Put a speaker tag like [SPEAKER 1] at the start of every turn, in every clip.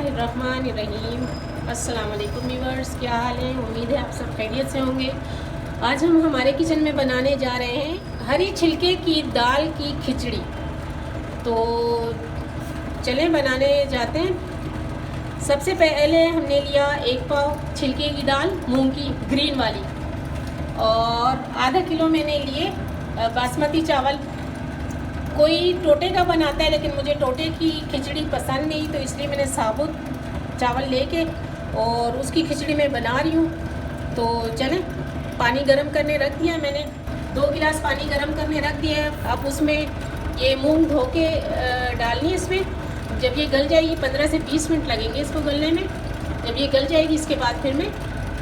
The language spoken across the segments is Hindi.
[SPEAKER 1] बिस्मिल्लाहिर्रहमानिर्रहीम। अस्सलाम वालेकुम व्यूअर्स, क्या हाल है? उम्मीद है आप सब खैरियत से होंगे। आज हम हमारे किचन में बनाने जा रहे हैं हरी छिलके की दाल की खिचड़ी। तो चलें बनाने जाते हैं। सबसे पहले हमने लिया 1 पाव छिलके की दाल, मूंग की ग्रीन वाली, और आधा किलो मैंने लिए बासमती चावल। कोई टोटे का बनाता है, लेकिन मुझे टोटे की खिचड़ी पसंद नहीं, तो इसलिए मैंने साबुत चावल लेके और उसकी खिचड़ी मैं बना रही हूँ। तो चलें, पानी गरम करने रख दिया मैंने, 2 गिलास पानी गरम करने रख दिया है। अब उसमें ये मूंग धो के डालनी है इसमें। जब ये गल जाएगी, 15 से 20 मिनट लगेंगे इसको गलने में। जब ये गल जाएगी, इसके बाद फिर मैं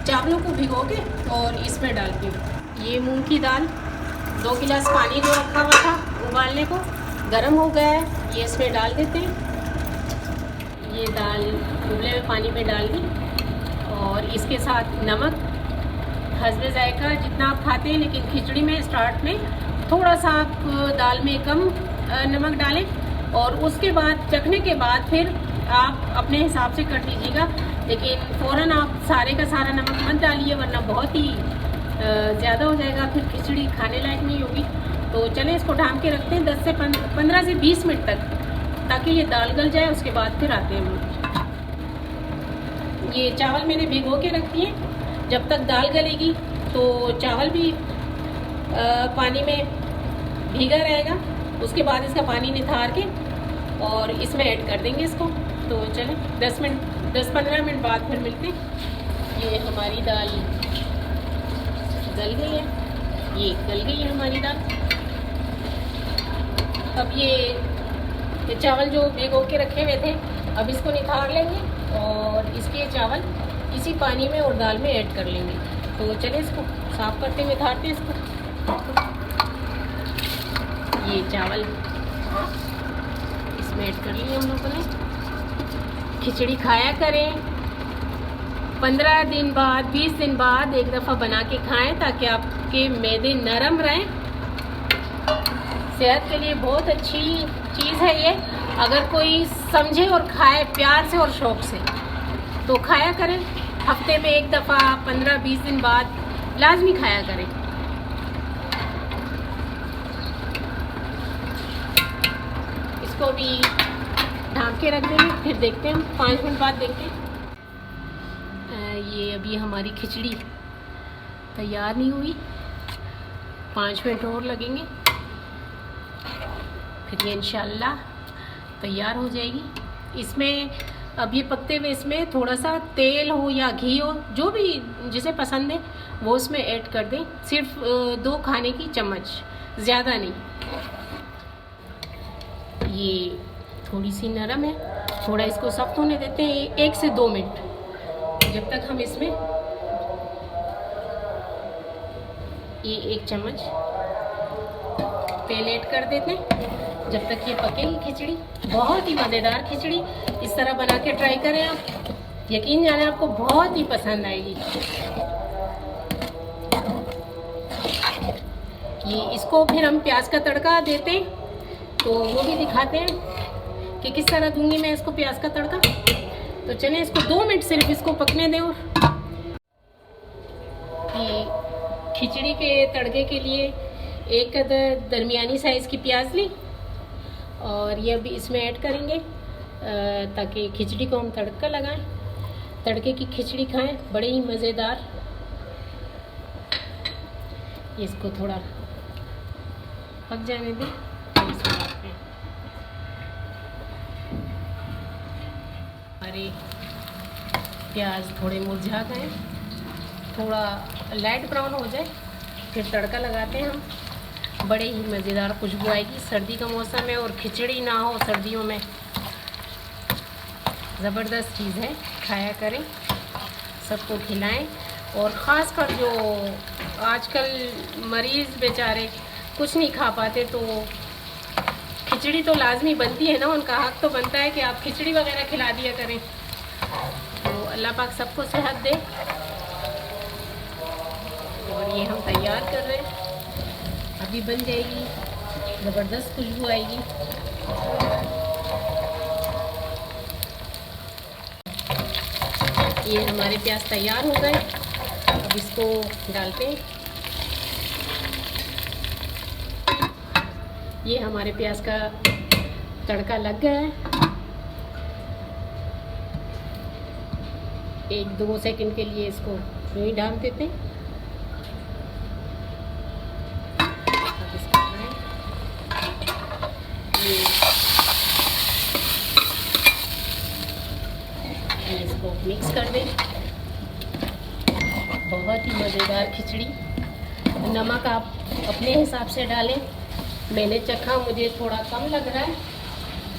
[SPEAKER 1] चावलों को भिगो के और इसमें डालती हूँ। ये मूंग की दाल, 2 गिलास पानी जो रखा हुआ था उबालने को, गर्म हो गया है, ये इसमें डाल देते हैं। ये दाल उबले हुए पानी में डाल दी, और इसके साथ नमक हस्बे जायका जितना आप खाते हैं, लेकिन खिचड़ी में स्टार्ट में थोड़ा सा आप दाल में कम नमक डालें, और उसके बाद चखने के बाद फिर आप अपने हिसाब से कर लीजिएगा। लेकिन फ़ौरन आप सारे का सारा नमक मत डालिए, वरना बहुत ही ज़्यादा हो जाएगा, फिर खिचड़ी खाने लायक नहीं होगी। तो चलें, इसको ढाँप के रखते हैं 15 से 20 मिनट तक, ताकि ये दाल गल जाए। उसके बाद फिर आते हैं हम। ये चावल मैंने भिगो के रख दिए। जब तक दाल गलेगी तो चावल भी पानी में भीगा रहेगा। उसके बाद इसका पानी निथार के और इसमें ऐड कर देंगे इसको। तो चलें, 10-15 मिनट बाद फिर मिलते हैं। ये हमारी दाल गल गई है, ये गल गई है हमारी दाल। अब ये चावल जो भिगो के रखे हुए थे, अब इसको निथार लेंगे और इसके चावल इसी पानी में और दाल में ऐड कर लेंगे। तो चलिए, इसको साफ करते हुए निथारते हैं इसको। ये चावल इसमें ऐड कर लिए हम लोगों ने। खिचड़ी खाया करें, 15 दिन बाद 20 दिन बाद एक दफ़ा बना के खाएं, ताकि आपके मैदे नरम रहें। सेहत के लिए बहुत अच्छी चीज़ है ये। अगर कोई समझे और खाए प्यार से और शौक़ से, तो खाया करें। हफ्ते में एक दफ़ा 15-20 दिन बाद लाजमी खाया करें। इसको भी ढाँप के रख देंगे, फिर देखते हैं हम 5 मिनट बाद देखते हैं। ये अभी हमारी खिचड़ी तैयार नहीं हुई, 5 मिनट और लगेंगे, फिर ये इंशाल्लाह तैयार हो जाएगी। इसमें अब ये पकते हुए इसमें थोड़ा सा तेल हो या घी हो, जो भी जिसे पसंद है वो उसमें ऐड कर दें। सिर्फ 2 खाने की चम्मच, ज़्यादा नहीं। ये थोड़ी सी नरम है, थोड़ा इसको सख्त होने देते हैं 1 से 2 मिनट, जब तक हम इसमें ये 1 चम्मच तेल ऐड कर देते हैं, जब तक ये पकेगी खिचड़ी। बहुत ही मज़ेदार खिचड़ी, इस तरह बना के ट्राई करें आप, यकीन जाने आपको बहुत ही पसंद आएगी। ये इसको फिर हम प्याज का तड़का देते हैं, तो वो भी दिखाते हैं कि किस तरह दूंगी मैं इसको प्याज का तड़का। तो चलें, इसको 2 मिनट सिर्फ इसको पकने दें। और ये खिचड़ी के तड़के के लिए 1 अदद दरमियानी साइज़ की प्याज ली, और ये अभी इसमें ऐड करेंगे, ताकि खिचड़ी को हम तड़का लगाएं, तड़के की खिचड़ी खाएं, बड़े ही मज़ेदार। इसको थोड़ा पक जाने दें, तो इसमें डालते हैं। अरे प्याज थोड़े मुरझा गए, थोड़ा लाइट ब्राउन हो जाए, फिर तड़का लगाते हैं हम। बड़े ही मज़ेदार खुशबू आएगी। सर्दी का मौसम है और खिचड़ी ना हो सर्दियों में, ज़बरदस्त चीज़ है, खाया करें, सबको खिलाएं। और ख़ास कर जो आजकल मरीज़ बेचारे कुछ नहीं खा पाते, तो खिचड़ी तो लाजमी बनती है ना, उनका हक तो बनता है कि आप खिचड़ी वगैरह खिला दिया करें। तो अल्लाह पाक सबको सेहत दे। और ये हम तैयार कर रहे हैं, अभी बन जाएगी, ज़बरदस्त खुशबू आएगी। ये हमारे प्याज तैयार हो गए, अब इसको डालते हैं। ये हमारे प्याज का तड़का लग गया है। 1-2 सेकंड के लिए इसको यूँ ही डाल देते हैं। अब इसको इसको मिक्स कर दें। बहुत ही मज़ेदार खिचड़ी। नमक आप अपने हिसाब से डालें। मैंने चखा, मुझे थोड़ा कम लग रहा है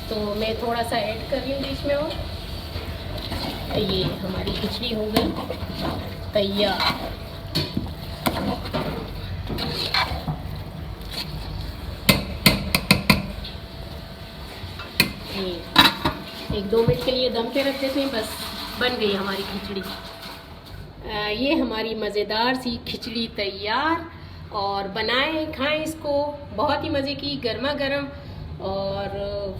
[SPEAKER 1] तो मैं थोड़ा सा ऐड कर रही हूँ बीच में। और ये हमारी खिचड़ी हो गई तैयार। ये 1-2 मिनट के लिए दम पे रख देते हैं, बस बन गई हमारी खिचड़ी। ये हमारी मज़ेदार सी खिचड़ी तैयार। और बनाएं, खाएं इसको, बहुत ही मज़े की, गर्मा गर्म, और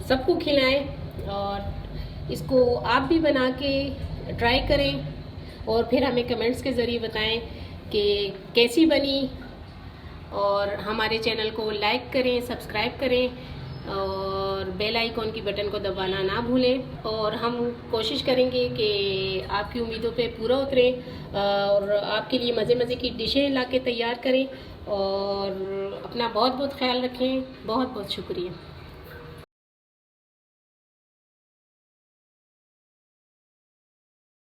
[SPEAKER 1] सबको खिलाएं। और इसको आप भी बना के ट्राई करें और फिर हमें कमेंट्स के ज़रिए बताएं कि कैसी बनी। और हमारे चैनल को लाइक करें, सब्सक्राइब करें और बेल आइकॉन की बटन को दबाना ना भूलें। और हम कोशिश करेंगे कि आपकी उम्मीदों पे पूरा उतरें और आपके लिए मज़े मज़े की डिशें ला के तैयार करें। और अपना बहुत बहुत ख्याल रखें। बहुत बहुत शुक्रिया।